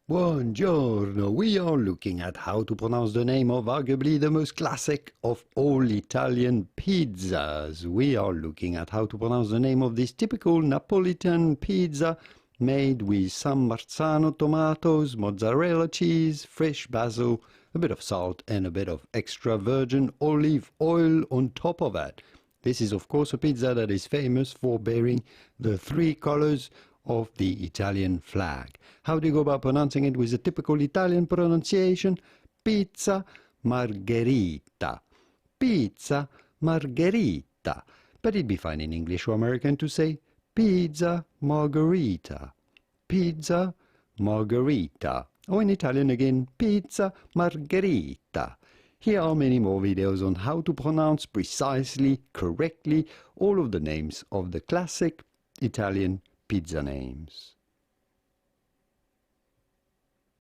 Buongiorno! We are looking at how to pronounce the name of arguably the most classic of all Italian pizzas. We are looking at how to pronounce the name of this typical Napolitan pizza made with some Marzano tomatoes, mozzarella cheese, fresh basil, a bit of salt and a bit of extra virgin olive oil on top of that. This is of course a pizza that is famous for bearing the three colors of the Italian flag. How do you go about pronouncing it with a typical Italian pronunciation? Pizza Margherita. Pizza Margherita. But it'd be fine in English or American to say Pizza Margherita. Pizza Margherita. Or in Italian again, Pizza Margherita. Here are many more videos on how to pronounce precisely, correctly, all of the names of the classic Italian pizza names.